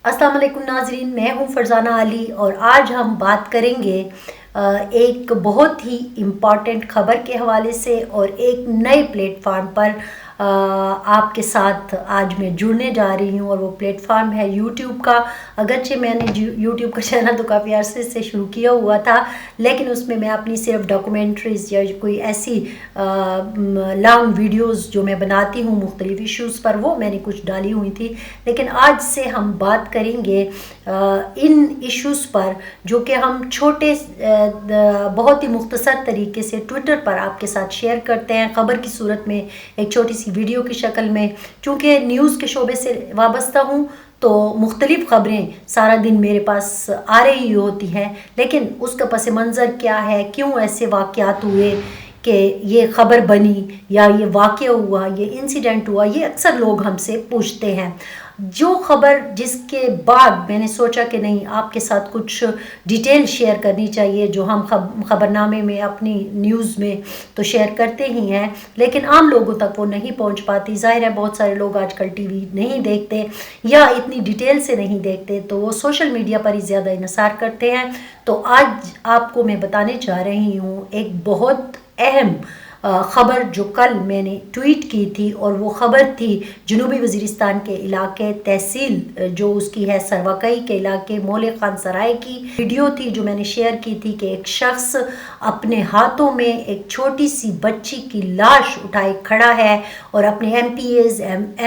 अस्सलाम वालेकुम नाजरीन, मैं हूं फरजाना अली और आज हम बात करेंगे एक बहुत ही इम्पॉर्टेंट ख़बर के हवाले से और एक नए प्लेटफार्म पर आपके साथ आज मैं जुड़ने जा रही हूं और वो प्लेटफार्म है यूट्यूब का। अगरचे मैंने यूट्यूब का चैनल तो काफ़ी अरसे से शुरू किया हुआ था, लेकिन उसमें मैं अपनी सिर्फ डॉक्यूमेंट्रीज़ या कोई ऐसी लॉन्ग वीडियोस जो मैं बनाती हूँ मुख्तलिफ इश्यूज़ पर, वो मैंने कुछ डाली हुई थी। लेकिन आज से हम बात करेंगे इन इश्यूज़ पर जो कि हम छोटे बहुत ही मुख्तसर तरीके से ट्विटर पर आपके साथ शेयर करते हैं, ख़बर की सूरत में, एक छोटी सी वीडियो की शक्ल में। चूँकि न्यूज़ के शोबे से वाबस्ता हूँ तो मुख्तलिफ़ ख़बरें सारा दिन मेरे पास आ रही होती हैं, लेकिन उसका पस मंज़र क्या है, क्यों ऐसे वाक़यात हुए कि ये ख़बर बनी या ये वाक़या हुआ, ये इंसिडेंट हुआ, ये अक्सर लोग हमसे पूछते हैं। जो ख़बर जिसके बाद मैंने सोचा कि नहीं, आपके साथ कुछ डिटेल शेयर करनी चाहिए, जो हम ख़बरनामे में अपनी न्यूज़ में तो शेयर करते ही हैं, लेकिन आम लोगों तक वो नहीं पहुंच पाती। ज़ाहिर है बहुत सारे लोग आजकल टीवी नहीं देखते या इतनी डिटेल से नहीं देखते, तो वो सोशल मीडिया पर ही ज़्यादा इंसार करते हैं। तो आज आपको मैं बताने जा रही हूँ एक बहुत अहम ख़बर जो कल मैंने ट्वीट की थी, और वो ख़बर थी जनूबी वज़ीरिस्तान के इलाके, तहसील जो उसकी है सरवकई के इलाके मोले खान सराय की वीडियो थी जो मैंने शेयर की थी कि एक शख्स अपने हाथों में एक छोटी सी बच्ची की लाश उठाए खड़ा है और अपने MPAs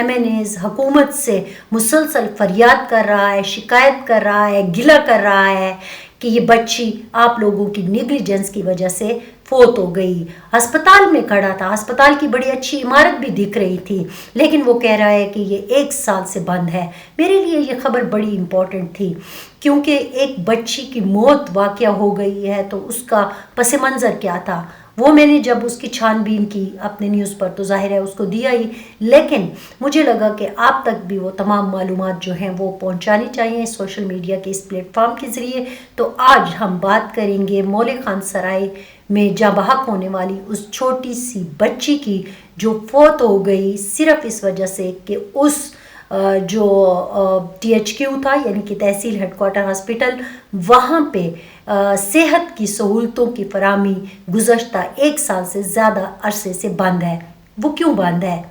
MNAs हुकूमत से मुसलसल फरियाद कर रहा है, शिकायत कर रहा है, गिला कर रहा है कि ये बच्ची आप लोगों की नेग्लिजेंस की वजह से फोत हो गई। अस्पताल में खड़ा था, अस्पताल की बड़ी अच्छी इमारत भी दिख रही थी, लेकिन वो कह रहा है कि ये 1 साल से बंद है। मेरे लिए ये ख़बर बड़ी इम्पॉर्टेंट थी, क्योंकि एक बच्ची की मौत वाक़या हो गई है तो उसका पस मंज़र क्या था, वो मैंने जब उसकी छानबीन की अपने न्यूज़ पर तो ज़ाहिर है उसको दिया ही, लेकिन मुझे लगा कि आप तक भी वो तमाम मालूमात जो हैं वो पहुंचानी चाहिए सोशल मीडिया के इस प्लेटफॉर्म के ज़रिए। तो आज हम बात करेंगे मोले खान सराय में जाँ बहक होने वाली उस छोटी सी बच्ची की जो फौत हो गई सिर्फ इस वजह से कि उस जो THQ था, यानी कि तहसील हेडक्वार्टर हॉस्पिटल, वहाँ पे सेहत की सहूलतों की फराहमी गुज़श्ता 1 साल से ज़्यादा अरसे से बंद है। वो क्यों बंद है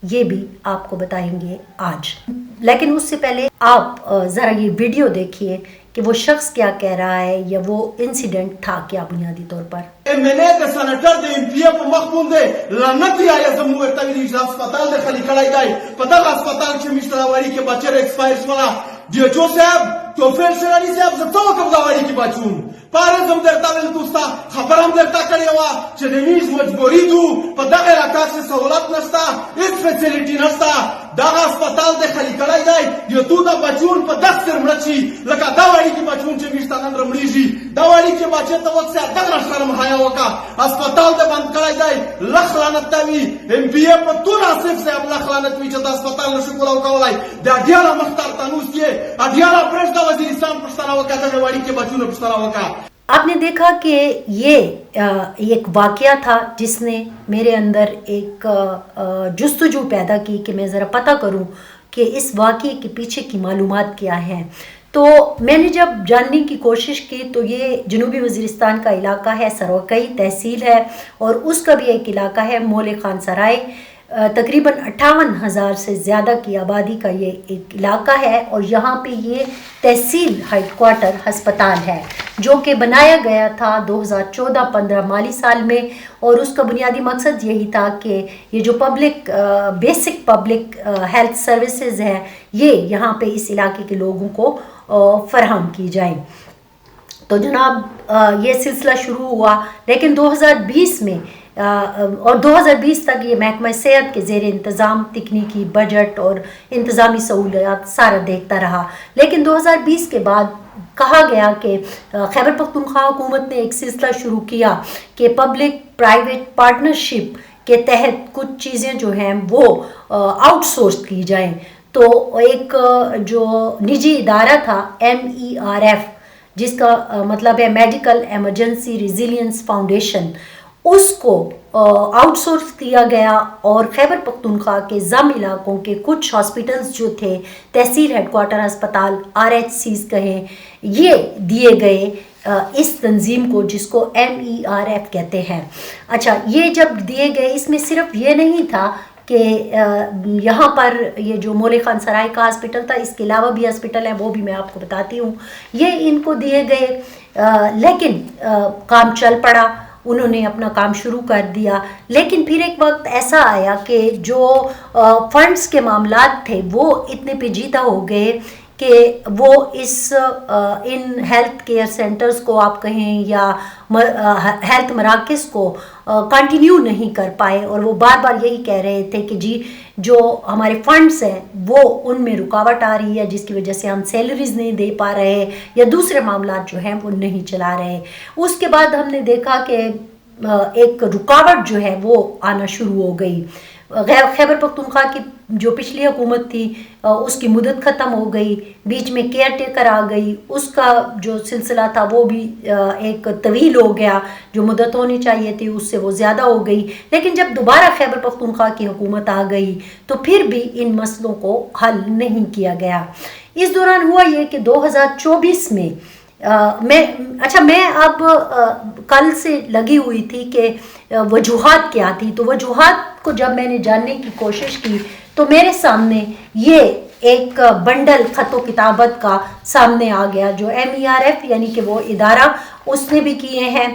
ये भी आपको बताएंगे आज, लेकिन उससे पहले आप ज़रा ये वीडियो देखिए कि वो शख्स क्या कह रहा है या वो इंसिडेंट था क्या बुनियादी तौर पर। MNA د سنټر د MPA په مخ باندې لعنت یا زموږ ورته ویلي چې هسپتال د خالي کړی دی. په دغه هسپتال کې مشتراواري کې بچی ایکسپایر شوله. DHO صاحب توفیق شرانی صاحب زه څه وکړم دا واري کې بچوم پاره زم درته ویل دوستا خبر هم درته کړې وه چې د میز مجبوري دو په دغه علاقه کې سہولت نشته، هیڅ فیسیلیټي نشته. دغه هسپتال د خالي کړی دی یو تو د بچون په دغه سر مړ شي لکه دا واري کې بچون چې میشته نن رمړېږي. دا واري کې بچی ته وڅه دغه شرم حیا وکړه. هسپتال د بند کړی دی، لخ لعنت ته وي. MPA په ټول آصف صاحب لخ لعنت وي چې د هسپتال نشو کولاو کولی. د اډیاله مختار تنوس کې اډیاله پرېږده وزیرستان پښتنه وکړه، دغه واري کې بچونه پښتنه وکړه. आपने देखा कि ये एक वाक़या था जिसने मेरे अंदर एक जुस्तजू पैदा की कि मैं ज़रा पता करूं कि इस वाक़ये के पीछे की मालूमात क्या हैं। तो मैंने जब जानने की कोशिश की तो ये जनूबी वज़ीरिस्तान का इलाका है, सरवकई तहसील है, और उसका भी एक इलाका है मोले खान सराय। तकरीबन 58,000 से ज़्यादा की आबादी का ये एक इलाका है, और यहाँ पे ये तहसील हेडक्वार्टर हस्पताल है जो कि बनाया गया था 2014-15 माली साल में, और उसका बुनियादी मकसद यही था कि ये जो बेसिक पब्लिक हेल्थ सर्विसेज है ये यहाँ पे इस इलाके के लोगों को फराहम की जाए। तो जनाब ये सिलसिला शुरू हुआ, लेकिन 2020 में और 2020 तक ये महकमा सेहत के ज़ेर इंतज़ाम तकनीकी बजट और इंतज़ामी सहूलियात सारा देखता रहा। लेकिन 2020 के बाद कहा गया कि खैबर पख्तूनख्वा हुकूमत ने एक सिलसिला शुरू किया कि पब्लिक प्राइवेट पार्टनरशिप के तहत कुछ चीज़ें जो हैं वो आउटसोर्स की जाएं। तो एक जो निजी इदारा था MERF, जिसका मतलब है मेडिकल एमरजेंसी रेजिलियंस फाउंडेशन, اس کو آؤٹ سورس کیا گیا اور خیبر پختونخوا کے ضم علاقوں کے کچھ ہاسپٹلز جو تھے، تحصیل ہیڈ کوارٹر ہسپتال RHCs کہیں، یہ دیے گئے اس تنظیم کو جس کو MERF کہتے ہیں۔ اچھا، یہ جب دیے گئے اس میں صرف یہ نہیں تھا کہ یہاں پر یہ جو مولے خان سرائے کا ہاسپٹل تھا، اس کے علاوہ بھی ہاسپٹل ہیں، وہ بھی میں آپ کو بتاتی ہوں، یہ ان کو دیے گئے، لیکن کام چل پڑا، انہوں نے اپنا کام شروع کر دیا۔ لیکن پھر ایک وقت ایسا آیا کہ جو فنڈز کے معاملات تھے وہ اتنے پیچیدہ ہو گئے کہ وہ ان ہیلتھ کیئر سینٹرز کو آپ کہیں یا ہیلتھ مراکز کو کنٹینیو نہیں کر پائے، اور وہ بار بار یہی کہہ رہے تھے کہ جی جو ہمارے فنڈز ہیں وہ ان میں رکاوٹ آ رہی ہے، جس کی وجہ سے ہم سیلریز نہیں دے پا رہے یا دوسرے معاملات جو ہیں وہ نہیں چلا رہے۔ اس کے بعد ہم نے دیکھا کہ ایک رکاوٹ جو ہے وہ آنا شروع ہو گئی۔ خیبر پختونخوا کی جو پچھلی حکومت تھی اس کی مدت ختم ہو گئی، بیچ میں کیئر ٹیکر آ گئی، اس کا جو سلسلہ تھا وہ بھی ایک طویل ہو گیا، جو مدت ہونی چاہیے تھی اس سے وہ زیادہ ہو گئی۔ لیکن جب دوبارہ خیبر پختونخوا کی حکومت آ گئی تو پھر بھی ان مسئلوں کو حل نہیں کیا گیا۔ اس دوران ہوا یہ کہ 2024 میں میں اب کل سے لگی ہوئی تھی کہ وجوہات کیا تھی، تو وجوہات کو جب میں نے جاننے کی کوشش کی تو میرے سامنے یہ ایک بنڈل خط و کتابت کا سامنے آ گیا، جو MERF یعنی کہ وہ ادارہ اس نے بھی کیے ہیں،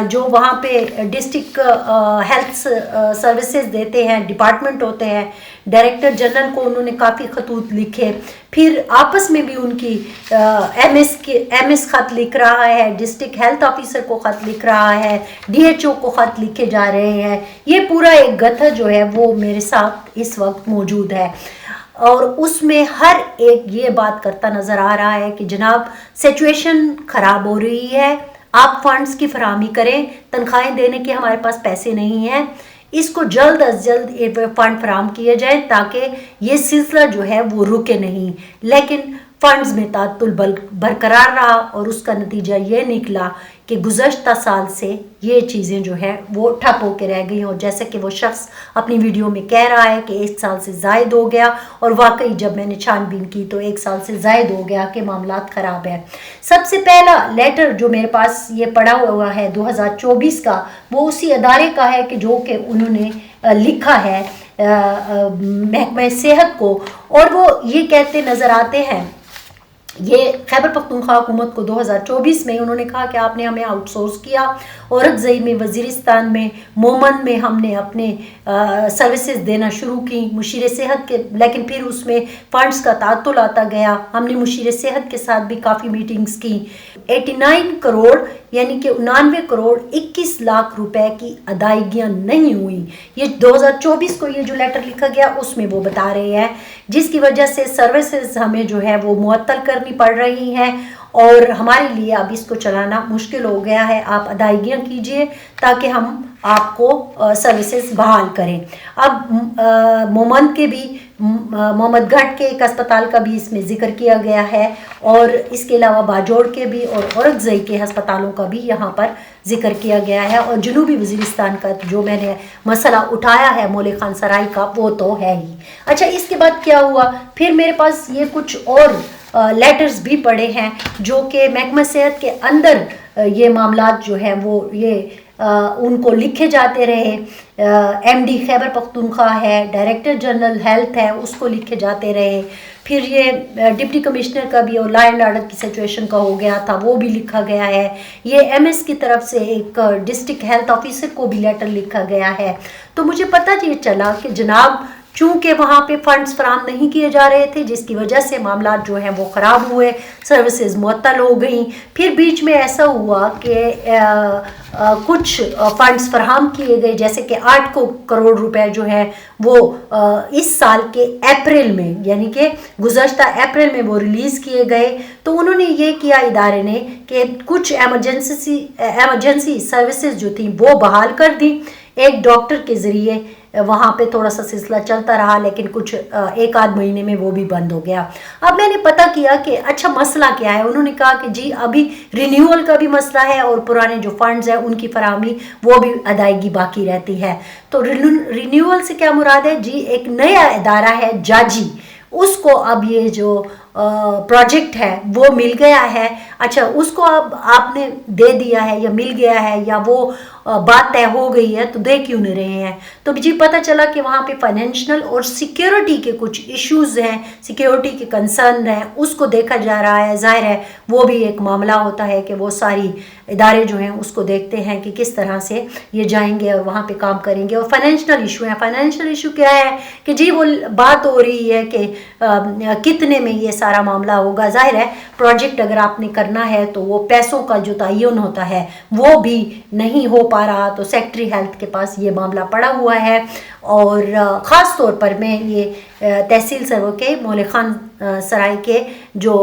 جو وہاں پہ ڈسٹرکٹ ہیلتھ سروسز دیتے ہیں، ڈپارٹمنٹ ہوتے ہیں، ڈائریکٹر جنرل کو انہوں نے کافی خطوط لکھے، پھر آپس میں بھی ان کی MS خط لکھ رہا ہے، ڈسٹرکٹ ہیلتھ آفیسر کو خط لکھ رہا ہے، DHO کو خط لکھے جا رہے ہیں۔ یہ پورا ایک گتھا جو ہے وہ میرے ساتھ اس وقت موجود ہے، اور اس میں ہر ایک یہ بات کرتا نظر آ رہا ہے کہ جناب سچویشن خراب ہو رہی ہے، آپ فنڈز کی فراہمی کریں، تنخواہیں دینے کے ہمارے پاس پیسے نہیں ہیں، اس کو جلد از جلد فنڈ فراہم کیے جائیں تاکہ یہ سلسلہ جو ہے وہ رکے نہیں۔ لیکن فنڈز میں تعطل برقرار رہا، اور اس کا نتیجہ یہ نکلا کہ گزشتہ سال سے یہ چیزیں جو ہیں وہ ٹھپ ہو کے رہ گئی، اور جیسے کہ وہ شخص اپنی ویڈیو میں کہہ رہا ہے کہ 1 سال سے زائد ہو گیا، اور واقعی جب میں نے چھان بین کی تو 1 سال سے زائد ہو گیا کہ معاملات خراب ہیں۔ سب سے پہلا لیٹر جو میرے پاس یہ پڑا ہوا ہے 2024 کا، وہ اسی ادارے کا ہے کہ جو کہ انہوں نے لکھا ہے محکمہ صحت کو، اور وہ یہ کہتے نظر آتے ہیں، یہ خیبر پختونخوا حکومت کو 2024 میں انہوں نے کہا کہ آپ نے ہمیں آؤٹ سورس کیا، اورکزئی میں، وزیرستان میں، مومن میں ہم نے اپنے سروسز دینا شروع کی مشیر صحت کے، لیکن پھر اس میں فنڈز کا تعطل آتا گیا۔ ہم نے مشیر صحت کے ساتھ بھی کافی میٹنگز کی۔ 89 کروڑ یعنی کہ 99 کروڑ 21 لاکھ روپے کی ادائیگیاں نہیں ہوئیں، یہ 2024 کو یہ جو لیٹر لکھا گیا اس میں وہ بتا رہے ہیں، جس کی وجہ سے سروسز ہمیں جو ہے وہ معطل کرنی پڑ رہی ہیں، اور ہمارے لیے اب اس کو چلانا مشکل ہو گیا ہے۔ آپ ادائیگیاں کیجئے تاکہ ہم آپ کو سروسز بحال کریں۔ اب مومند کے بھی، محمد گڑھ کے ایک اسپتال کا بھی اس میں ذکر کیا گیا ہے، اور اس کے علاوہ باجوڑ کے بھی اور اورکزئی کے ہسپتالوں کا بھی یہاں پر ذکر کیا گیا ہے، اور جنوبی وزیرستان کا جو میں نے مسئلہ اٹھایا ہے مولے خان سرائی کا، وہ تو ہے ہی۔ اچھا، اس کے بعد کیا ہوا؟ پھر میرے پاس یہ کچھ اور لیٹرز بھی پڑے ہیں جو کہ محکمہ صحت کے اندر یہ معاملات جو ہے وہ یہ ان کو لکھے جاتے رہے۔ MD خیبر پختونخوا ہے، ڈائریکٹر جنرل ہیلتھ ہے، اس کو لکھے جاتے رہے۔ پھر یہ ڈپٹی کمشنر کا بھی اور لا اینڈ آرڈر کی سچویشن کا ہو گیا تھا، وہ بھی لکھا گیا ہے۔ یہ MS کی طرف سے ایک ڈسٹرکٹ ہیلتھ آفیسر کو بھی لیٹر لکھا گیا ہے۔ تو مجھے پتہ یہ چلا کہ جناب چونکہ وہاں پہ فنڈز فراہم نہیں کیے جا رہے تھے، جس کی وجہ سے معاملات جو ہیں وہ خراب ہوئے، سروسز معطل ہو گئیں۔ پھر بیچ میں ایسا ہوا کہ کچھ فنڈز فراہم کیے گئے، جیسے کہ 8 کروڑ روپے جو ہے وہ اس سال کے اپریل میں، یعنی کہ گزشتہ اپریل میں وہ ریلیز کیے گئے۔ تو انہوں نے یہ کیا ادارے نے کہ کچھ ایمرجنسی سروسز جو تھیں وہ بحال کر دیں۔ ایک ڈاکٹر کے ذریعے वहाँ पे थोड़ा सा सिलसिला चलता रहा, लेकिन कुछ एक आध महीने में वो भी बंद हो गया। अब मैंने पता किया कि अच्छा मसला क्या है। उन्होंने कहा कि जी अभी रिन्यूअल का भी मसला है और पुराने जो फंड्स हैं उनकी फराहमी वो भी अदायगी बाकी रहती है। तो रिन्यूअल से क्या मुराद है जी, एक नया इदारा है जाजी, उसको अब ये जो प्रोजेक्ट है वो मिल गया है। अच्छा, उसको अब आपने दे दिया है या मिल गया है या वो बात तय हो गई है, तो दे क्यों नहीं रहे हैं? तो जी पता चला कि वहाँ पे फाइनेंशियल और सिक्योरिटी के कुछ इश्यूज हैं, सिक्योरिटी के कंसर्न हैं, उसको देखा जा रहा है। जाहिर है वो भी एक मामला होता है कि वो सारी इदारे जो हैं उसको देखते हैं कि किस तरह से ये जाएंगे और वहाँ पे काम करेंगे। और फाइनेंशियल इशू है। फाइनेंशियल इशू क्या है कि जी वो बात हो रही है कि कितने में ये सारा मामला होगा। जाहिर है प्रोजेक्ट अगर आपने करना है तो वो पैसों का जो तयन होता है वो भी नहीं हो पा रहा। तो सेक्रेटरी हेल्थ के पास ये मामला पड़ा हुआ है। और ख़ास तौर पर मैं ये तहसील सर्व के मौले खान सराय के जो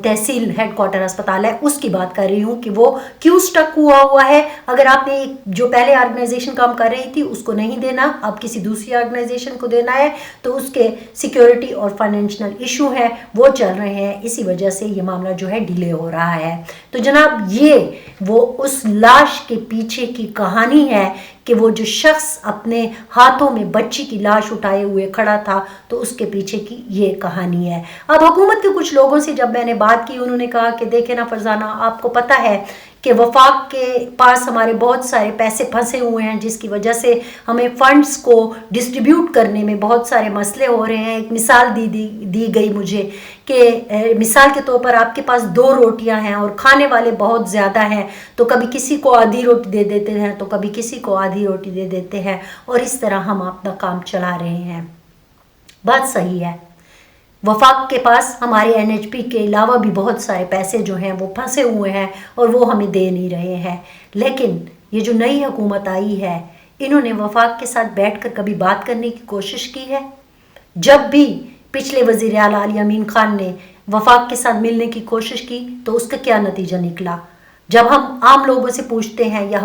तहसील हेडक्वार्टर अस्पताल है उसकी बात कर रही हूँ कि वो क्यों स्टक हुआ है। अगर आपने जो पहले ऑर्गेनाइजेशन काम कर रही थी उसको नहीं देना, अब किसी दूसरी ऑर्गेनाइजेशन को देना है, तो उसके सिक्योरिटी और फाइनेंशियल इशू है वो चल रहे हैं। इसी वजह से ये मामला जो है डिले हो रहा है। तो जनाब ये वो उस लाश के पीछे की कहानी है कि वो जो शख्स अपने हाथों में बच्ची की लाश उठाए हुए खड़ा था, तो उसके पीछे की ये कहानी है। अब हुकूमत के कुछ लोगों से जब मैंने बात की, उन्होंने कहा कि देखे ना फरजाना, आपको पता है कि वफाक के पास हमारे बहुत सारे पैसे फंसे हुए हैं, जिसकी वजह से हमें फंड्स को डिस्ट्रीब्यूट करने में बहुत सारे मसले हो रहे हैं। एक मिसाल दी गई मुझे कि मिसाल के तौर पर आपके पास 2 रोटियां हैं और खाने वाले बहुत ज़्यादा हैं, तो कभी किसी को आधी रोटी दे देते हैं तो कभी किसी को आधी रोटी दे देते हैं, और इस तरह हम अपना काम चला रहे हैं। बात सही है। वफाक के पास हमारे NHP के अलावा भी बहुत सारे पैसे जो हैं वो फंसे हुए हैं और वो हमें दे नहीं रहे हैं। लेकिन ये जो नई हुकूमत आई है, इन्होंने वफाक के साथ बैठकर कभी बात करने की कोशिश की है? जब भी पिछले वज़ीर आला अली अमीन खान ने वफाक के साथ मिलने की कोशिश की तो उसका क्या नतीजा निकला? जब हम आम लोगों से पूछते हैं या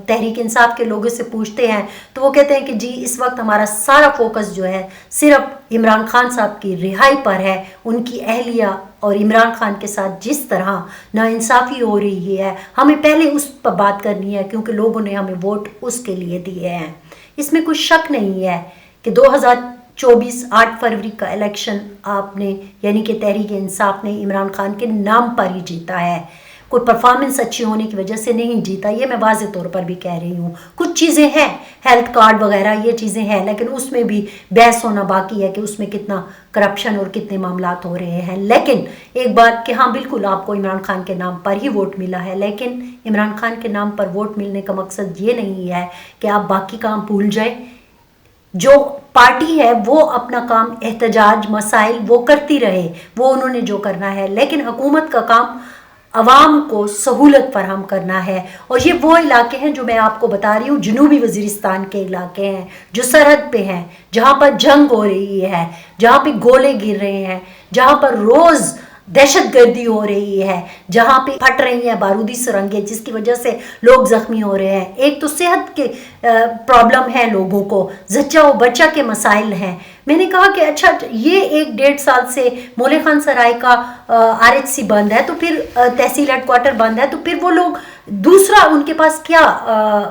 तहरीक इंसाफ के लोगों से पूछते हैं तो वो कहते हैं कि जी इस वक्त हमारा सारा फोकस जो है सिर्फ इमरान खान साहब की रिहाई पर है। उनकी अहलिया और इमरान खान के साथ जिस तरह नाइंसाफ़ी हो रही है, हमें पहले उस पर बात करनी है, क्योंकि लोगों ने हमें वोट उसके लिए दिए हैं। इसमें कुछ शक नहीं है कि 2024 8 फरवरी का इलेक्शन आपने यानी कि तहरीक इंसाफ ने इमरान खान के नाम पर ही जीता है। कोई परफॉर्मेंस अच्छी होने की वजह से नहीं जीता, ये मैं वाज़े तौर पर भी कह रही हूँ। कुछ चीज़ें हैं, हेल्थ कार्ड वगैरह ये चीज़ें हैं, लेकिन उसमें भी बहस होना बाकी है कि उसमें कितना करप्शन और कितने मामलात हो रहे हैं। लेकिन एक बात कि हाँ बिल्कुल आपको इमरान खान के नाम पर ही वोट मिला है, लेकिन इमरान खान के नाम पर वोट मिलने का मकसद ये नहीं है कि आप बाकी काम भूल जाए। जो पार्टी है वो अपना काम एहतजाज मसाइल वो करती रहे, वो उन्होंने जो करना है, लेकिन हुकूमत का काम अवाम को सहूलत फराहम करना है। और ये वो इलाके हैं जो मैं आपको बता रही हूँ, जनूबी वज़ीरिस्तान के इलाके हैं जो सरहद पे हैं, जहाँ पर जंग हो रही है, जहाँ पे गोले गिर रहे हैं, जहाँ पर रोज़ दहशत गर्दी हो रही है, जहाँ पे फट रही हैं बारूदी सुरंगें जिसकी वजह से लोग ज़ख्मी हो रहे हैं। एक तो सेहत के प्रॉब्लम है लोगों को, जच्चा व बच्चा के मसाइल हैं। मैंने कहा कि अच्छा ये 1-1.5 साल से मौले खान सराय का RHC बंद है, तो फिर तहसील हेडक्वार्टर बंद है, तो फिर वो लोग दूसरा उनके पास क्या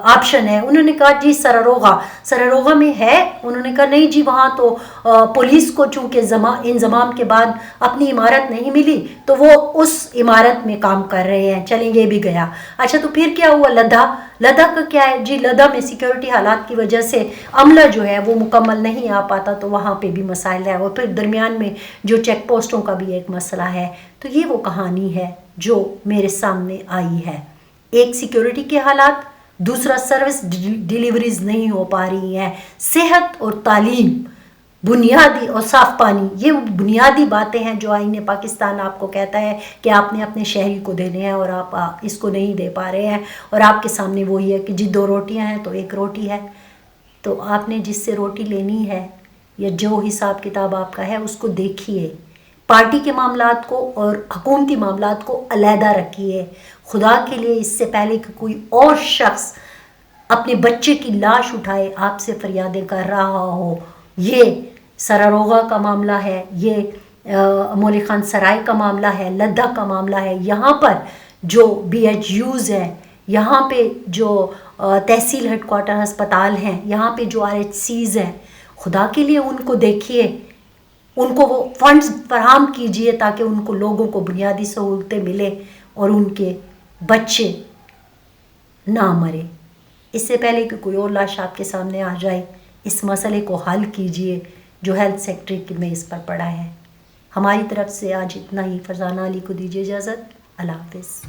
ऑप्शन है? उन्होंने कहा जी सरारोगा में है। उन्होंने कहा नहीं जी वहाँ तो पुलिस को चूँकि इंजमाम के बाद अपनी इमारत नहीं मिली तो वो उस इमारत में काम कर रहे हैं। चलें ये भी गया। अच्छा तो फिर क्या हुआ? लद्दा का क्या है जी? लद्दा में सिक्योरिटी हालात की वजह से अमला जो है वो मुकम्मल नहीं आ पाता, तो वहाँ पे भी मसाइल है। और फिर दरमियान में जो चेक पोस्टों का भी एक मसला है। तो ये वो कहानी है जो मेरे सामने आई है। एक सिक्योरिटी के हालात, दूसरा सर्विस डिलीवरीज नहीं हो पा रही हैं, सेहत और तालीम, बुनियादी और साफ पानी, ये बुनियादी बातें हैं जो आईन पाकिस्तान आपको कहता है कि आपने अपने शहरी को देने हैं और आप इसको नहीं दे पा रहे हैं। और आपके सामने वही है कि जी 2 रोटियां हैं तो 1 रोटी है, तो आपने जिससे रोटी लेनी है या जो हिसाब किताब आपका है उसको देखिए। पार्टी के मामलात को और हुकूमती मामलात को अलहदा रखिए। खुदा के लिए इससे पहले कि कोई और शख्स اپنے بچے کی لاش اٹھائے آپ سے فریادیں کر رہا ہو. یہ سراروغا کا معاملہ ہے، یہ مولی خان سرائے کا معاملہ ہے، لدہ کا معاملہ ہے. یہاں پر جو بی ایچ یوز ہیں، یہاں پہ جو تحصیل ہیڈ کوارٹر ہسپتال ہیں، یہاں پہ جو آر ایچ سیز ہیں، خدا کے لیے ان کو دیکھیے، ان کو وہ فنڈز فراہم کیجئے تاکہ ان کو لوگوں کو بنیادی سہولتیں ملیں اور ان کے بچے نہ مرے. اس سے پہلے کہ کوئی اور لاش آپ کے سامنے آ جائے، اس مسئلے کو حل کیجئے جو ہیلتھ سیکٹری کے میز پر پڑا ہے. ہماری طرف سے آج اتنا ہی. فرزانہ علی کو دیجیے اجازت. اللہ حافظ.